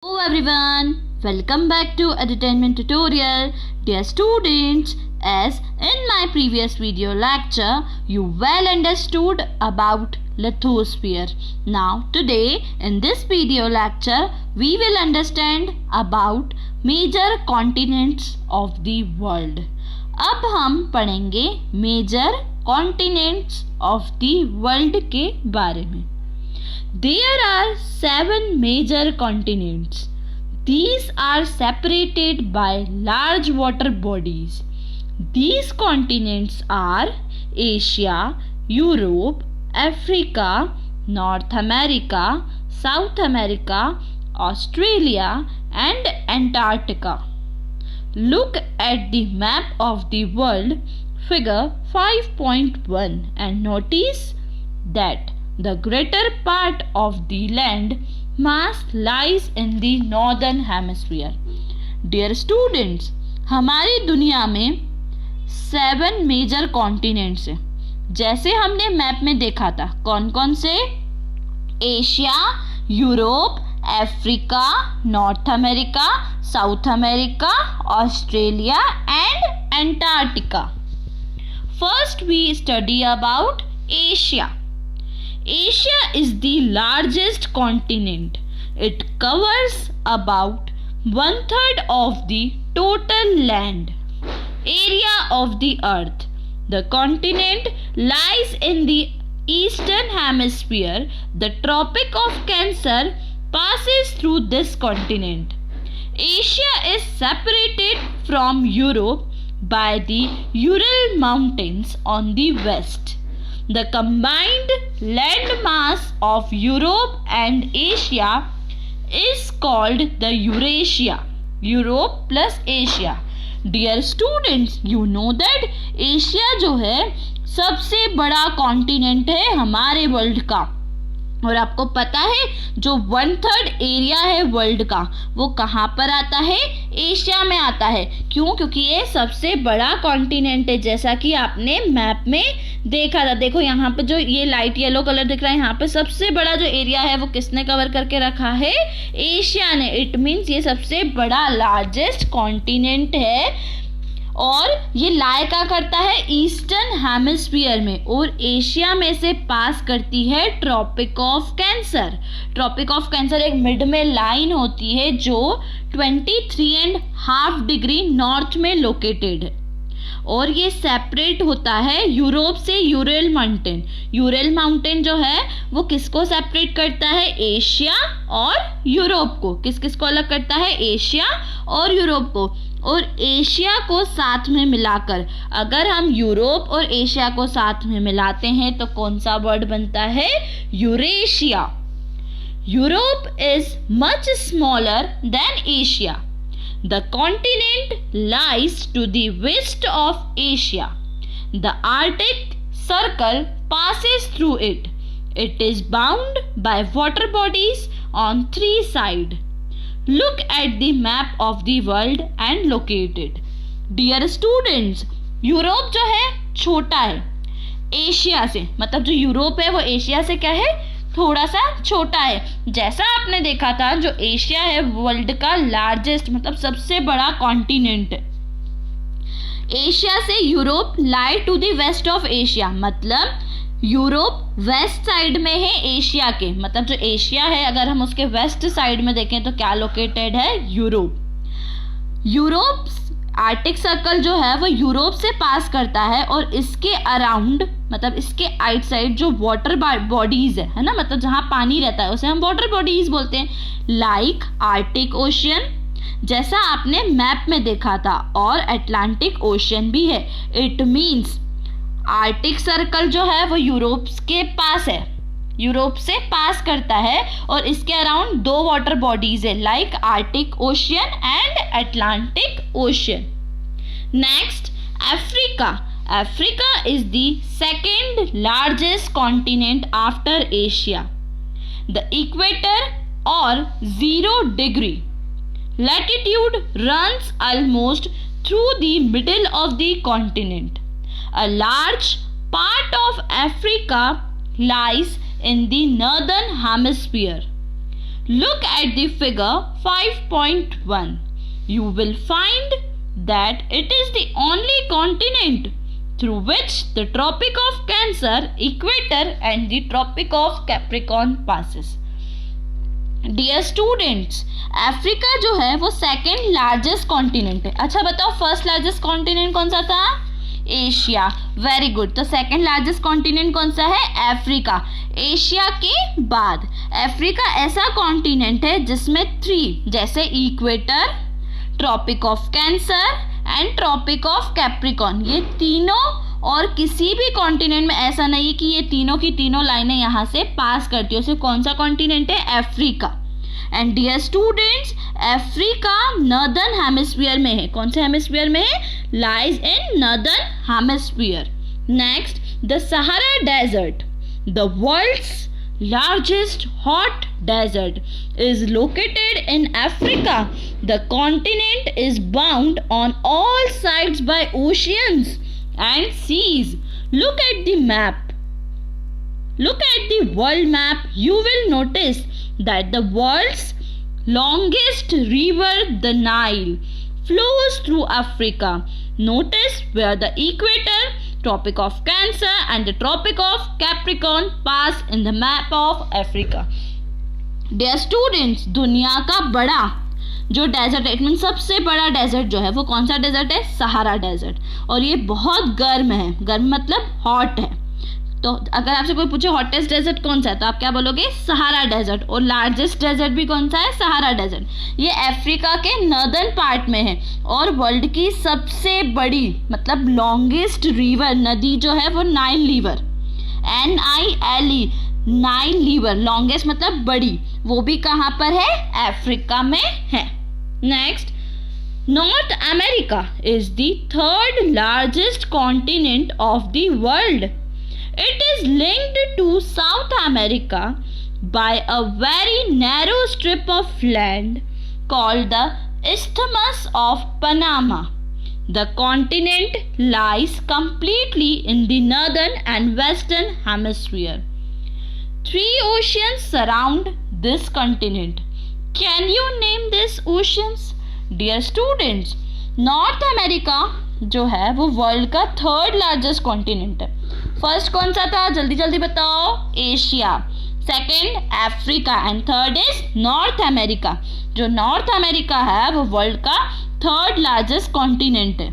Hello everyone, welcome back to Entertainment Tutorial. Dear students, as in my previous video lecture, you well understood about lithosphere. Now today in this video lecture, we will understand about major continents of the world. अब हम पढ़ेंगे major continents of the world के बारे में. There are 7 major continents. These are separated by large water bodies. These continents are Asia, Europe, Africa, North America, South America, Australia and Antarctica. Look at the map of the world, figure 5.1, and notice that the greater part of the land mass lies in the northern hemisphere. Dear students, हमारी दुनिया में 7 major continents हैं. जैसे हमने map में देखा था, कौन कौन से? Asia, Europe, Africa, North America, South America, Australia and Antarctica. First we study about Asia. Asia is the largest continent. It covers about 1/3 of the total land area of the earth. The continent lies in the eastern hemisphere. The Tropic of Cancer passes through this continent. Asia is separated from Europe by the Ural Mountains on the west. The combined land mass of Europe and Asia is called the Eurasia. Europe plus Asia. Dear students, you know that Asia जो है सबसे बड़ा continent है हमारे world का. और आपको पता है जो 1/3 एरिया है वर्ल्ड का वो कहाँ पर आता है? एशिया में आता है. क्यों? क्योंकि ये सबसे बड़ा कॉन्टिनेंट है, जैसा कि आपने मैप में देखा था. देखो यहाँ पे जो ये लाइट येलो कलर दिख रहा है, यहाँ पे सबसे बड़ा जो एरिया है वो किसने कवर करके रखा है? एशिया ने. इट मीन्स ये सबसे बड़ा लार्जेस्ट कॉन्टिनेंट है और ये लाई क्या करता है? ईस्टर्न हेमिस्फीयर में. और एशिया में से पास करती है Tropic of Cancer. Tropic of Cancer एक मिड में लाइन होती है जो 23.5 डिग्री नॉर्थ में लोकेटेड है और ये सेपरेट होता है यूरोप से. Ural mountain. यूरल माउंटेन जो है वो किसको सेपरेट करता है? एशिया और यूरोप को. किस किस को अलग करता है? एशिया और यूरोप को. और एशिया को साथ में मिलाकर अगर हम यूरोप और एशिया को साथ में मिलाते हैं तो कौन सा वर्ड बनता है? Eurasia. Europe is much smaller than Asia. The continent lies to the west of Asia. The Arctic Circle passes through it. It is bound by water bodies on 3 sides. Look at the map of the world and locate it. Dear students, Europe जो है छोटा है Asia से. मतलब जो Europe है वो Asia से क्या है? थोड़ा सा छोटा है. जैसा आपने देखा था जो एशिया है वर्ल्ड का लार्जेस्ट मतलब सबसे बड़ा कॉन्टिनेंट. एशिया से Europe lie to the west of Asia. मतलब यूरोप वेस्ट साइड में है एशिया के. मतलब जो एशिया है अगर हम उसके वेस्ट साइड में देखें तो क्या लोकेटेड है? यूरोप. यूरोप आर्टिक सर्कल जो है वो यूरोप से पास करता है और इसके अराउंड मतलब इसके आइट साइड जो वाटर बॉडीज है ना, मतलब जहाँ पानी रहता है उसे हम वाटर बॉडीज बोलते हैं. लाइक आर्टिक ओशियन जैसा आपने मैप में देखा था और अटलांटिक ओशियन भी है. इट मीन्स आर्टिक सर्कल जो है वो यूरोप के पास है, यूरोप से पास करता है और इसके अराउंड 2 वाटर बॉडीज है like Arctic ocean and Atlantic ocean. Next Africa. Africa is the second largest continent after Asia. The equator or 0 degree latitude runs almost through the middle of the continent. A large part of Africa lies in the northern hemisphere. Look at the figure 5.1. You will find that it is the only continent through which the Tropic of Cancer, Equator and the Tropic of Capricorn passes. Dear students, Africa जो है वो second largest continent है. अच्छा बताओ first largest continent कौन सा था? Asia. Very good. तो सेकेंड लार्जेस्ट कॉन्टिनेंट कौन सा है? अफ्रीका. एशिया के बाद अफ्रीका ऐसा कॉन्टिनेंट है जिसमें 3 जैसे equator, Tropic of Cancer and Tropic of Capricorn, ये तीनों, और किसी भी कॉन्टिनेंट में ऐसा नहीं है कि ये तीनों की तीनों लाइनें यहाँ से पास करती हो. सिर्फ कौन सा कॉन्टिनेंट है? Africa. And dear students, Africa northern hemisphere में है. कौन से हेमिस्फीयर में है? Lies in northern hemisphere. Next, the Sahara desert, the world's largest hot desert, is located in Africa. The continent is bound on all sides by oceans and seas. Look at the map. Look at the world map. You will notice that the world's longest river, the Nile, flows through Africa. Notice where the equator, Tropic of Cancer and the Tropic of Capricorn pass in the map of Africa. Dear students, दुनिया का बड़ा जो desert है, it सबसे बड़ा desert जो है वो कौन सा डेजर्ट है? Sahara desert. और ये बहुत गर्म है. गर्म मतलब हॉट है. तो अगर आपसे कोई पूछे हॉटेस्ट डेजर्ट कौन सा है तो आप क्या बोलोगे? Sahara desert. और लार्जेस्ट डेजर्ट भी कौन सा है? Sahara desert. ये अफ्रीका के नॉर्दर्न पार्ट में है. और वर्ल्ड की सबसे बड़ी मतलब लॉन्गेस्ट रिवर, नदी जो है वो Nile river, NILE, Nile river. Longest मतलब बड़ी, वो भी कहाँ पर है? अफ्रीका में है. Next, north America is the third largest continent of the world. It is linked to South America by a very narrow strip of land called the Isthmus of Panama. The continent lies completely in the northern and western hemisphere. 3 oceans surround this continent. Can you name these oceans? Dear students, north America जो है वो world का third largest continent है. First कौन सा था? जल्दी जल्दी बताओ. Asia. Second Africa and third is north America. जो नॉर्थ अमेरिका है वो वर्ल्ड का थर्ड लार्जेस्ट कॉन्टिनेंट है.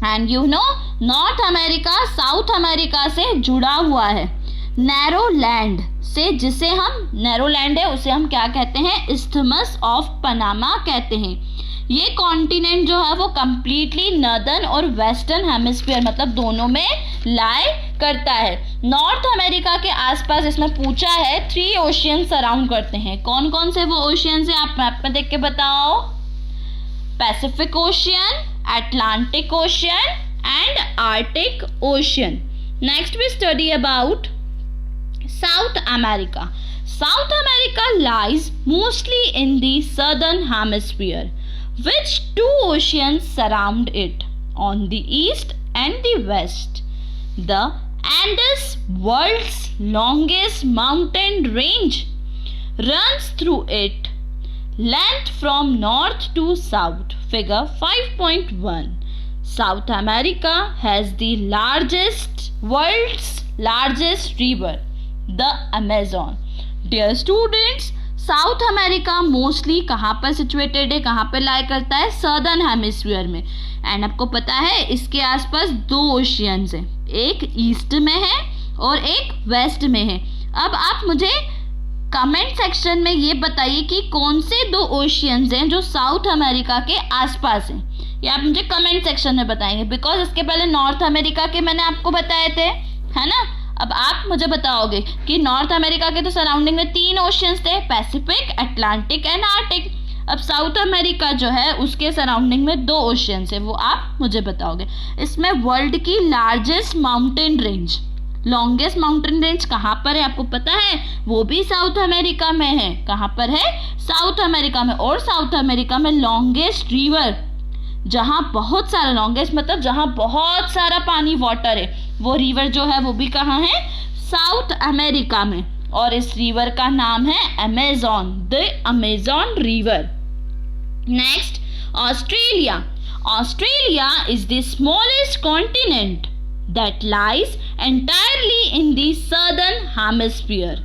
And you know north America South America से जुड़ा हुआ है नैरो लैंड से, जिसे हम नैरो लैंड है उसे हम क्या कहते हैं? इस्थमस ऑफ पनामा कहते हैं. ये कॉन्टिनेंट जो है वो कम्प्लीटली नॉर्दर्न और वेस्टर्न हेमिस्फीयर मतलब दोनों में लाई करता है. नॉर्थ अमेरिका के आसपास इसमें पूछा है 3 ओशियन सराउंड करते हैं. कौन कौन से वो ओशियन है आप मैप में देख के बताओ. Pacific Ocean, Atlantic Ocean and Arctic Ocean. Next we study about South America. South America lies mostly in the southern hemisphere. Which 2 oceans surround it on the east and the west? The Andes, world's longest mountain range, runs through it. Length from north to south. Figure 5.1. South America has the world's largest river, the Amazon. Dear students, south America mostly कहाँ पर situated है? कहाँ पर लाई करता है? Southern hemisphere में. And आपको पता है इसके आसपास 2 ओशियंस हैं, एक ईस्ट में है और एक वेस्ट में है. अब आप मुझे कमेंट सेक्शन में ये बताइए कि कौन से 2 ओशियंस हैं जो साउथ अमेरिका के आसपास हैं. ये आप मुझे कमेंट सेक्शन में बताएंगे, बिकॉज इसके पहले नॉर्थ अमेरिका के मैंने आपको बताए थे, है ना. अब आप मुझे बताओगे कि नॉर्थ अमेरिका के तो सराउंडिंग में 3 ओशियंस थे, पैसिफिक, अटलांटिक एंड आर्टिक. अब साउथ अमेरिका जो है उसके सराउंडिंग में 2 ओशियंस है, वो आप मुझे बताओगे. इसमें वर्ल्ड की largest mountain range, longest mountain range कहाँ पर है आपको पता है? वो भी साउथ अमेरिका में है. कहाँ पर है? साउथ अमेरिका में. और साउथ अमेरिका में लॉन्गेस्ट रिवर, जहाँ बहुत सारा, लॉन्गेस्ट मतलब जहाँ बहुत सारा पानी वाटर है, वो रिवर जो है वो भी कहाँ है? साउथ अमेरिका में. और इस रिवर का नाम है Amazon, the Amazon river. Next, Australia. Australia is the smallest continent that lies entirely in the southern hemisphere.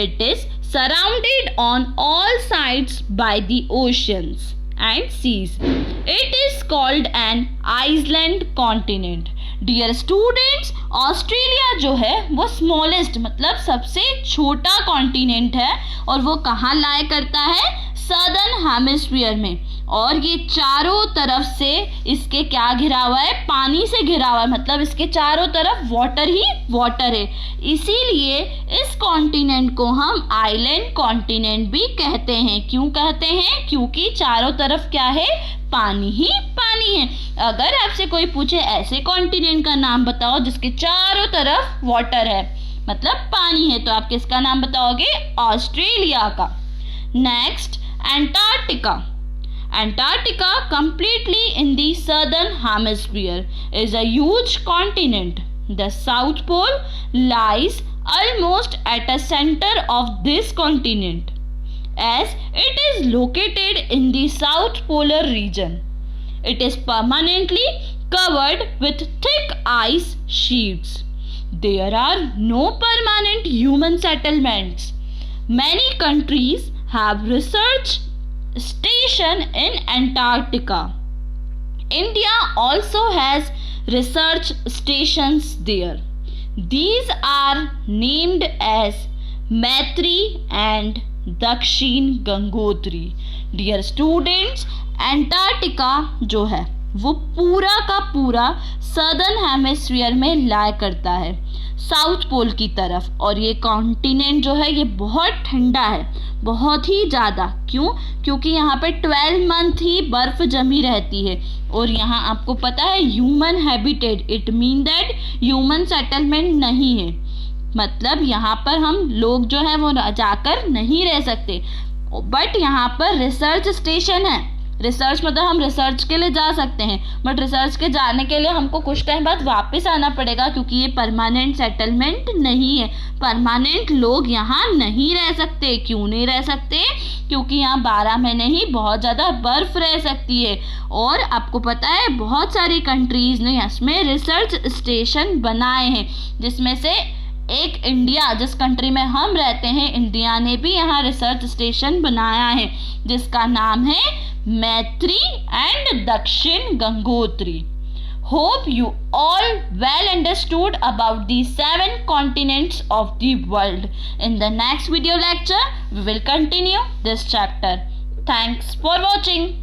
It is surrounded on all sides by the oceans and seas. It is called an island continent. Dear students, Australia जो है वो smallest मतलब सबसे छोटा continent है और वो कहाँ लाया करता है, सदर्न हेमिस्फीयर में। और ये चारों तरफ से इसके क्या घिरा हुआ है, पानी से घिरा हुआ है, मतलब इसके चारों तरफ वाटर ही वाटर है। इसीलिए इस कॉन्टिनेंट को हम आइलैंड कॉन्टिनेंट भी कहते हैं। क्यों कहते हैं, क्योंकि चारों तरफ क्या है, पानी ही पानी है। अगर आपसे कोई पूछे ऐसे कॉन्टिनेंट का नाम बताओ जिसके चारों तरफ वाटर है मतलब पानी है, तो आप किसका नाम बताओगे, ऑस्ट्रेलिया का। Next, Antarctica. Antarctica, completely in the southern hemisphere, is a huge continent. The South Pole lies almost at the center of this continent, as it is located in the South Polar region. It is permanently covered with thick ice sheets. There are no permanent human settlements. Many countries have research station in Antarctica. India also has research stations there. These are named as Maitri and Dakshin Gangotri. Dear students, Antarctica जो है वो पूरा का पूरा southern hemisphere में लाया करता है, साउथ पोल की तरफ। और ये कॉन्टिनेंट जो है ये बहुत ठंडा है, बहुत ही ज़्यादा। क्यों, क्योंकि यहाँ पे 12 मंथ ही बर्फ़ जमी रहती है। और यहाँ आपको पता है human habitat, it mean that human settlement नहीं है, मतलब यहाँ पर हम लोग जो है वो जाकर नहीं रह सकते। बट यहाँ पर रिसर्च स्टेशन है। रिसर्च मतलब हम रिसर्च के लिए जा सकते हैं, बट रिसर्च के जाने के लिए हमको कुछ टाइम बाद वापस आना पड़ेगा, क्योंकि ये परमानेंट सेटलमेंट नहीं है। परमानेंट लोग यहाँ नहीं रह सकते। क्यों नहीं रह सकते, क्योंकि यहाँ 12 महीने ही बहुत ज़्यादा बर्फ़ रह सकती है। और आपको पता है बहुत सारी कंट्रीज़ ने इसमें रिसर्च स्टेशन बनाए हैं, जिसमें से एक इंडिया, जिस कंट्री में हम रहते हैं, इंडिया ने भी यहाँ रिसर्च स्टेशन बनाया है जिसका नाम है मैत्री एंड दक्षिण Gangotri. Hope you all well understood about the 7 continents of the world. In the next video lecture, we will continue this chapter. Thanks for watching.